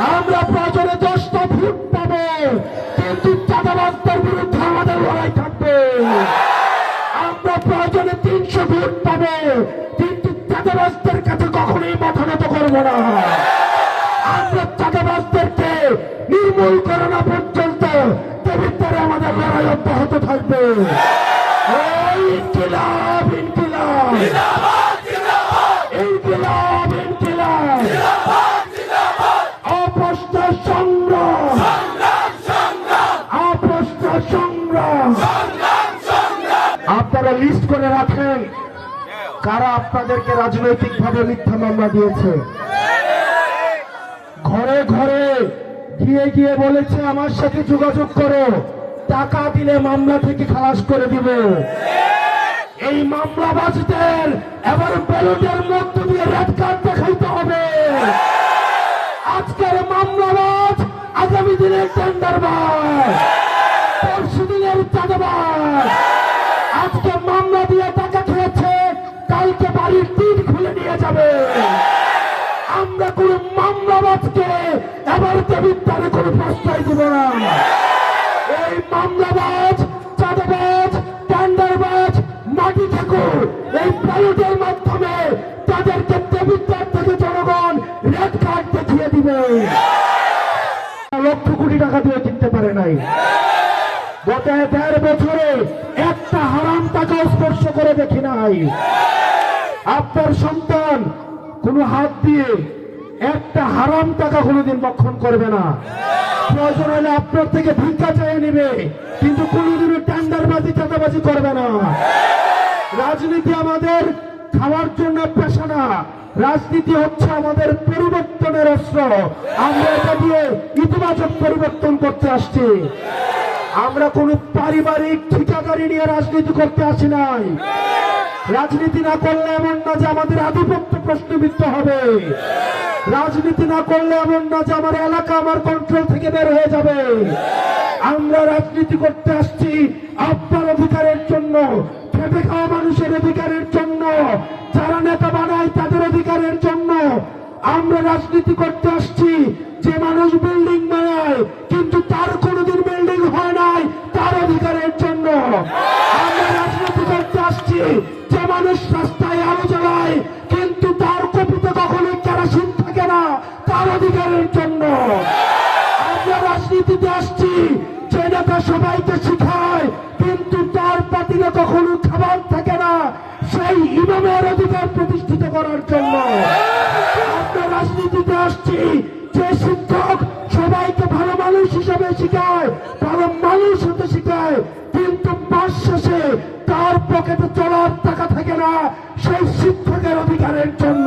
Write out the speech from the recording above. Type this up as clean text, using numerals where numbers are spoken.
আমরা প্রয়োজনে 10টা ভোট পাবো, কিন্তু চাঁদাবাজদের বিরুদ্ধে আমাদের লড়াই থাকবে। আমরা প্রয়োজনে 300 ভোট পাবো, কিন্তু চাঁদাবাজদের কাছে কখনোই মাথা নত করবো না। আমরা চাঁদাবাজদেরকে নির্মূল করা না পর্যন্ত পবিত্রে আমাদের লড়াই অব্যাহত থাকবে। ইনকিলাব ইনকিলাব ইনকিলাব ইনকিলাব, অপস্ত সংগ্রাম, অপস্ত সংগ্রাম। আপনারা লিস্ট করে রাখেন কারা আপনাদেরকে রাজনৈতিক ভাবে মিথ্যা মামলা দিয়েছে। ঘরে ঘরে গিয়ে গিয়ে বলেছে আমার সাথে যোগাযোগ করো, টাকা দিলে মামলা থেকে খালাস করে দিব। এই মামলাবাজদের এবার ব্যালটের মধ্য দিয়ে রেড কার্ড দেখাইতে হবে। আজকের মামলাবাজ আগামী দিনের টেন্ডারবাজ, পরশু দিনের চাঁদাবাজ। আজকে মামলা দিয়ে টাকা খেয়েছে, কালকে বাড়ির টিন খুলে নিয়ে যাবে। আমরা কোন মামলাবাজকে এবার দেবিদ্বারে কোনো প্রশ্রয় দিব না। এই মামলাবাজ, চাঁদাবাজ, টেন্ডারবাজ, মাটি ঠাকুর, এই ব্যালটের মাধ্যমে তাদেরকে দেবিদ্বার থেকে জনগণ রেড কার্ড দেখিয়ে দিবে। লক্ষ কোটি টাকা দিয়ে কিনতে পারে নাই। গত 1.5 বছরে একটা হারাম টাকা স্পর্শ করে দেখি নাই। আপনার সন্তান কোন হাত দিয়ে একটা হারাম টাকা কোনোদিন ভক্ষণ করবে না। প্রয়োজন হলে আপনার থেকে ভিক্ষা চেয়ে নিবে, কিন্তু কোনোদিনও টেন্ডারবাজি, চাঁদাবাজি করবে না। রাজনীতি আমাদের খাওয়ার জন্য পেশা না, রাজনীতি হচ্ছে আমাদের পরিবর্তনের অস্ত্র। আমরা এটা দিয়ে ইতিবাচক পরিবর্তন করতে আসছি। আমরা কোন পারিবারিক ঠিকাদারি নিয়ে রাজনীতি করতে আসি নাই। রাজনীতি না করলে এমন না যে আমাদের আধিপত্য প্রশ্নবিদ্ধ হবে। রাজনীতি না করলে এমন না যে আমার এলাকা আমার কন্ট্রোল থেকে বের হয়ে যাবে। আমরা রাজনীতি করতে আসছি আপনার অধিকারের জন্য, খেটে খাওয়া মানুষের অধিকারের জন্য, যারা নেতা বানায় তাদের অধিকারের জন্য। আমরা রাজনীতি করতে আসছি যে মানুষ বিল্ডিং বানায় কিন্তু তার কোনোদিন বিল্ডিং হয় নাই, তার অধিকারের জন্য। আমরা রাজনীতি করতে আসছি যে মানুষ রাস্তায় আলো জ্বালায় কিন্তু তার কপিতে কখনোই কেরোসিন থাকে না, তার অধিকারের জন্য। আমরা রাজনীতিতে আসছি যে নেতা সবাইকে শিখায় কিন্তু তার পাতিলে কখনো খাবার থাকে না, সেই ইমামের অধিকার প্রতিষ্ঠিত করার জন্য। আমরা রাজনীতিতে আসছি যে শিক্ষক সবাইকে ভালো মানুষ হিসাবে শিখায়, ভালো মানুষ হতে শিখায়, কিন্তু মাস শেষে তার পকেটে চলার টাকা থাকে না, সেই শিক্ষকের অধিকারের জন্য।